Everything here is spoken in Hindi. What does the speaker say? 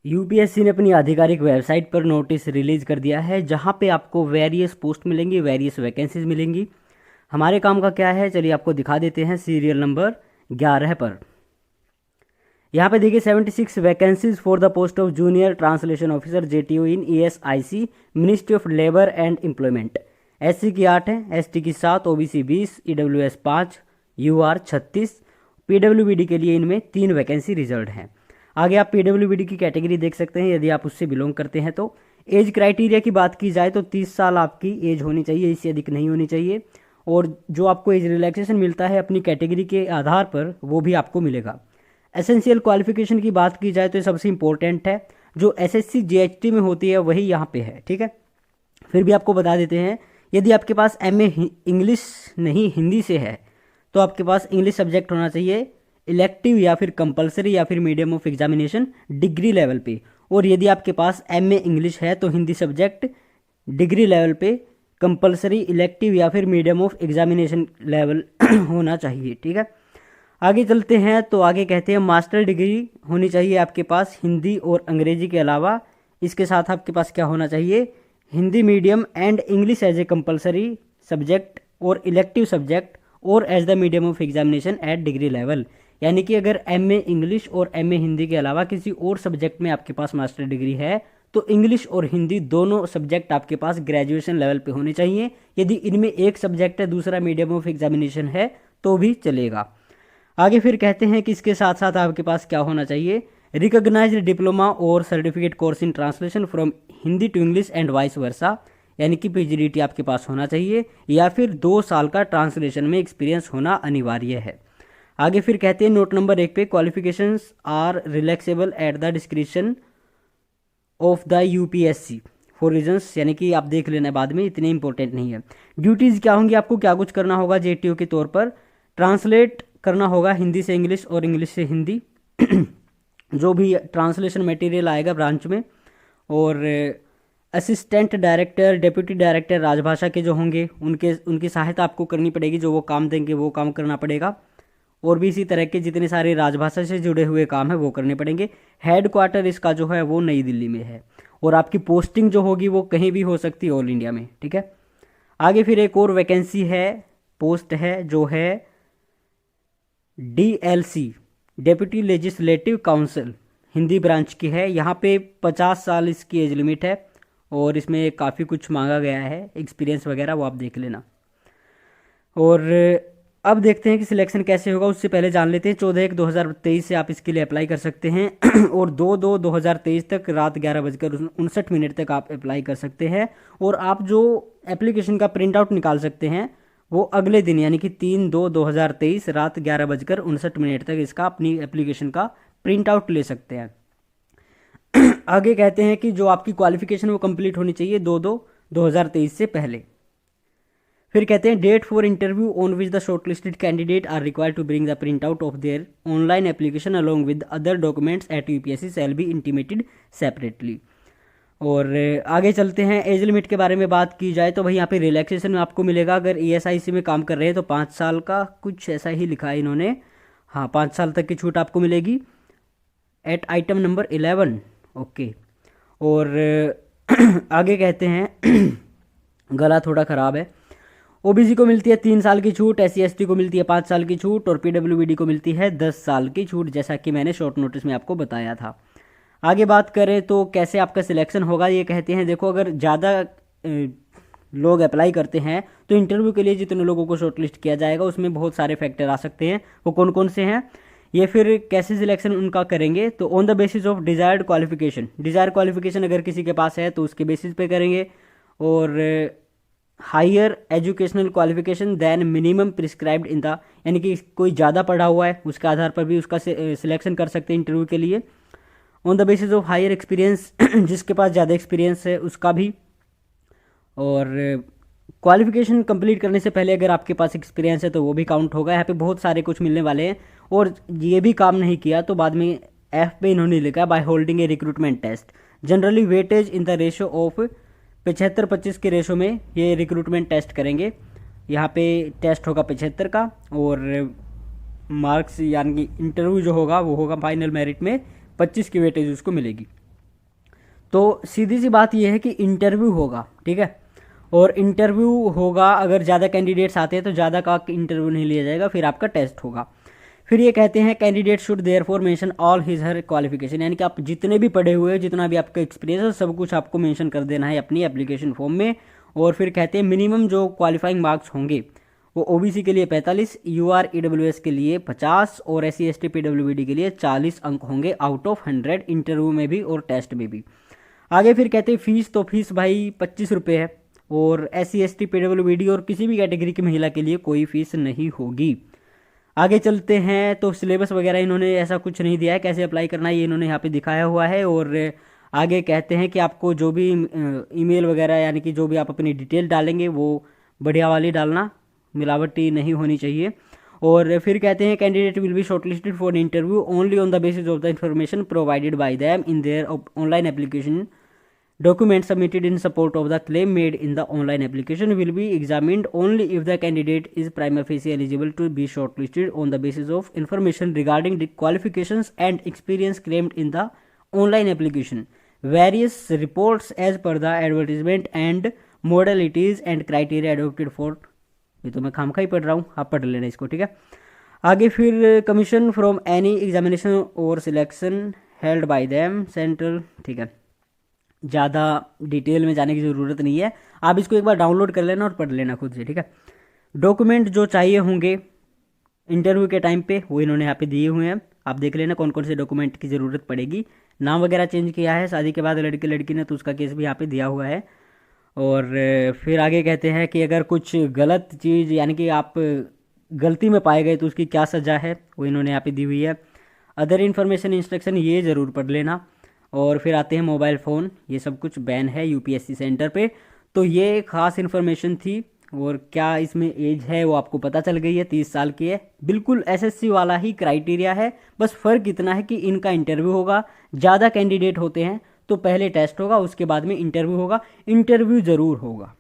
यूपीएससी ने अपनी आधिकारिक वेबसाइट पर नोटिस रिलीज कर दिया है, जहां पे आपको वेरियस पोस्ट मिलेंगी, वेरियस वैकेंसीज मिलेंगी। हमारे काम का क्या है, चलिए आपको दिखा देते हैं सीरियल नंबर 11 पर। यहाँ पे देखिए 76 vacancies for the post of junior translation officer JTO in ESIC ministry of labour and employment. SC की 8 है, एसटी की 7, ओबीसी 20, ईडब्ल्यूएस 5, यूआर 36। पीडब्ल्यूबीडी के लिए इनमें 3 वैकेंसी रिजर्व हैं। आगे आप पीडब्ल्यूबीडी की कैटेगरी देख सकते हैं, यदि आप उससे बिलोंग करते हैं तो। एज क्राइटेरिया की बात की जाए तो 30 साल आपकी एज होनी चाहिए, इससे अधिक नहीं होनी चाहिए। और जो आपको एज रिलैक्सेशन मिलता है अपनी कैटेगरी के आधार पर, वो भी आपको मिलेगा। एसेंशियल क्वालिफिकेशन की बात की जाए तो ये सबसे इंपॉर्टेंट है, जो एसएससी जीएचटी में होती है वही यहाँ पे है, ठीक है। फिर भी आपको बता देते हैं, यदि आपके पास एमए इंग्लिश नहीं हिंदी से है तो आपके पास इंग्लिश सब्जेक्ट होना चाहिए, इलेक्टिव या फिर कंपलसरी या फिर medium of examination degree level पे। और यदि आपके पास एमए इंग्लिश है तो हिंदी सब्जेक्ट डिग्री लेवल पे कंपलसरी, इलेक्टिव या फिर मीडियम ऑफ एग्जामिनेशन लेवल होना चाहिए, ठीक है। आगे चलते हैं तो आगे कहते हैं मास्टर डिग्री होनी चाहिए आपके पास हिंदी और अंग्रेजी के अलावा। इसके साथ आपके पास क्या होना चाहिए, Hindi medium and English as a compulsory subject और इलेक्टिव सब्जेक्ट और as the medium of examination at degree level. यानी कि अगर एमए इंग्लिश और एमए हिंदी के अलावा किसी और सब्जेक्ट में आपके पास मास्टर डिग्री है तो इंग्लिश और हिंदी दोनों सब्जेक्ट आपके पास ग्रेजुएशन लेवल पे होने चाहिए। यदि इनमें एक सब्जेक्ट है, दूसरा मीडियम ऑफ एग्जामिनेशन है तो भी चलेगा। आगे फिर कहते हैं कि इसके साथ साथ आपके पास क्या होना चाहिए, रिकॉग्नाइज्ड डिप्लोमा और certificate course in translation from Hindi to English and vice versa. यानी कि पीजीडीटी आपके पास होना चाहिए या फिर 2 साल का ट्रांसलेशन में एक्सपीरियंस होना अनिवार्य है। आगे फिर कहते हैं नोट नंबर 1 पे, qualifications are relaxable at the description of the UPSC for reasons. यानी कि आप देख लेना बाद में, इतने इंपॉर्टेंट नहीं है। ड्यूटीज़ क्या होंगी, आपको क्या कुछ करना होगा जेटीओ के तौर पर, ट्रांसलेट करना होगा हिंदी से इंग्लिश और इंग्लिश से हिंदी जो भी ट्रांसलेशन मटेरियल आएगा ब्रांच में। और असिस्टेंट डायरेक्टर, डेप्यूटी डायरेक्टर राजभाषा के जो होंगे उनकी सहायता आपको करनी पड़ेगी, जो वो काम देंगे वो काम करना पड़ेगा। और भी इसी तरह के जितने सारे राजभाषा से जुड़े हुए काम है वो करने पड़ेंगे। हेड क्वार्टर इसका जो है वो नई दिल्ली में है और आपकी पोस्टिंग जो होगी वो कहीं भी हो सकती है ऑल इंडिया में, ठीक है। आगे फिर एक और वैकेंसी है, पोस्ट है जो है DLC, deputy legislative council, Hindi branch की है। यहाँ पे 50 साल इसकी एज लिमिट है और इसमें काफ़ी कुछ मांगा गया है, एक्सपीरियंस वगैरह वो आप देख लेना। और अब देखते हैं कि सिलेक्शन कैसे होगा, उससे पहले जान लेते हैं 14/1/2023 से आप इसके लिए अप्लाई कर सकते हैं और 2/2/2023 तक रात 11:59 तक आप अप्लाई कर सकते हैं। और आप जो एप्लीकेशन का प्रिंट आउट निकाल सकते हैं वो अगले दिन यानी कि 3/2/2023 रात 11:59 तक इसका अपनी एप्लीकेशन का प्रिंट आउट ले सकते हैं। आगे कहते हैं कि जो आपकी क्वालिफिकेशन वो कंप्लीट होनी चाहिए 2/2/2023 से पहले। फिर कहते हैं date for interview on which the shortlisted candidate are required to bring the print out of their online application along with other documents at UPSC shall be intimated separately. और आगे चलते हैं, एज लिमिट के बारे में बात की जाए तो भाई यहाँ पे रिलैक्सेशन आपको मिलेगा। अगर ईएसआईसी में काम कर रहे हैं तो 5 साल का, कुछ ऐसा ही लिखा है इन्होंने, हाँ 5 साल तक की छूट आपको मिलेगी एट आइटम नंबर 11, ओके। और आगे कहते हैं गला थोड़ा ख़राब है, ओबीसी को मिलती है 3 साल की छूट, एससी एसटी को मिलती है 5 साल की छूट और पीडब्ल्यूबीडी को मिलती है 10 साल की छूट, जैसा कि मैंने शॉर्ट नोटिस में आपको बताया था। आगे बात करें तो कैसे आपका सिलेक्शन होगा, ये कहते हैं देखो अगर ज़्यादा लोग अप्लाई करते हैं तो इंटरव्यू के लिए जितने लोगों को शॉर्टलिस्ट किया जाएगा उसमें बहुत सारे फैक्टर आ सकते हैं। वो कौन कौन से हैं, ये फिर कैसे सिलेक्शन उनका करेंगे, तो on the basis of desired qualification, desire qualification अगर किसी के पास है तो उसके बेसिस पे करेंगे। और higher educational qualification than minimum prescribed in the, यानी कि कोई ज़्यादा पढ़ा हुआ है उसके आधार पर भी उसका सिलेक्शन कर सकते हैं इंटरव्यू के लिए। On the basis of higher experience, जिसके पास ज़्यादा एक्सपीरियंस है उसका भी। और क्वालिफिकेशन कंप्लीट करने से पहले अगर आपके पास एक्सपीरियंस है तो वो भी काउंट होगा। यहाँ पे बहुत सारे कुछ मिलने वाले हैं। और ये भी काम नहीं किया तो बाद में एफ पे इन्होंने लिखा by holding a recruitment test generally weightage in the ratio of 75-25 के रेशो में ये रिक्रूटमेंट टेस्ट करेंगे। यहाँ पे टेस्ट होगा 75 का और मार्क्स यानी कि इंटरव्यू जो होगा वो होगा फाइनल मेरिट में 25 की वेटेज उसको मिलेगी। तो सीधी सी बात यह है कि इंटरव्यू होगा, ठीक है। और इंटरव्यू होगा, अगर ज़्यादा कैंडिडेट्स आते हैं तो ज़्यादा का इंटरव्यू नहीं लिया जाएगा, फिर आपका टेस्ट होगा। फिर ये कहते हैं candidate should therefore mention all his her qualification, यानी कि आप जितने भी पढ़े हुए हैं, जितना भी आपका एक्सपीरियंस है, सब कुछ आपको मेंशन कर देना है अपनी एप्लीकेशन फॉर्म में। और फिर कहते हैं मिनिमम जो क्वालिफाइंग मार्क्स होंगे वो ओबीसी के लिए 45, यूआर ईडब्ल्यूएस के लिए 50 और एससी एसटी पीडब्ल्यूबीडी के लिए 40 अंक होंगे आउट ऑफ 100, इंटरव्यू में भी और टेस्ट में भी। आगे फिर कहते हैं फीस, तो फीस भाई 25 रुपये है, और एससी एसटी पीडब्ल्यूबीडी और किसी भी कैटेगरी की महिला के लिए कोई फीस नहीं होगी। आगे चलते हैं, तो सिलेबस वगैरह इन्होंने ऐसा कुछ नहीं दिया है, कैसे अप्लाई करना है ये इन्होंने यहाँ पे दिखाया हुआ है। और आगे कहते हैं कि आपको जो भी ईमेल वगैरह, यानी कि जो भी आप अपनी डिटेल डालेंगे वो बढ़िया वाली डालना, मिलावटी नहीं होनी चाहिए। और फिर कहते हैं candidate will be shortlisted for interview only on the basis of the information provided by them in their online application. Documents submitted in support of the claim made in the online application will be examined only if the candidate is prima facie eligible to be shortlisted on the basis of information regarding the qualifications and experience claimed in the online application. Various reports as per the advertisement and modalities and criteria adopted for, ये तो मैं खामखा ही पढ़ रहा हूँ, आप पढ़ लेना इसको, ठीक है। आगे फिर कमीशन फ्रॉम एनी एग्जामिनेशन और selection held by them central, ठीक है। ज़्यादा डिटेल में जाने की ज़रूरत नहीं है, आप इसको एक बार डाउनलोड कर लेना और पढ़ लेना खुद से, ठीक है। डॉक्यूमेंट जो चाहिए होंगे इंटरव्यू के टाइम पे वो इन्होंने यहाँ पे दिए हुए हैं, आप देख लेना कौन कौन से डॉक्यूमेंट की ज़रूरत पड़ेगी। नाम वगैरह चेंज किया है शादी के बाद लड़के लड़की ने, तो उसका केस भी यहाँ पे दिया हुआ है। और फिर आगे कहते हैं कि अगर कुछ गलत चीज़, यानी कि आप गलती में पाए गए तो उसकी क्या सज़ा है, वो इन्होंने यहाँ पे दी हुई है। अदर इन्फॉर्मेशन इंस्ट्रक्शन ये ज़रूर पढ़ लेना। और फिर आते हैं मोबाइल फ़ोन, ये सब कुछ बैन है यूपीएससी सेंटर पे। तो ये खास इन्फॉर्मेशन थी। और क्या इसमें एज है वो आपको पता चल गई है, 30 साल की है, बिल्कुल एसएससी वाला ही क्राइटेरिया है। बस फ़र्क इतना है कि इनका इंटरव्यू होगा, ज़्यादा कैंडिडेट होते हैं तो पहले टेस्ट होगा, उसके बाद में इंटरव्यू होगा, इंटरव्यू ज़रूर होगा।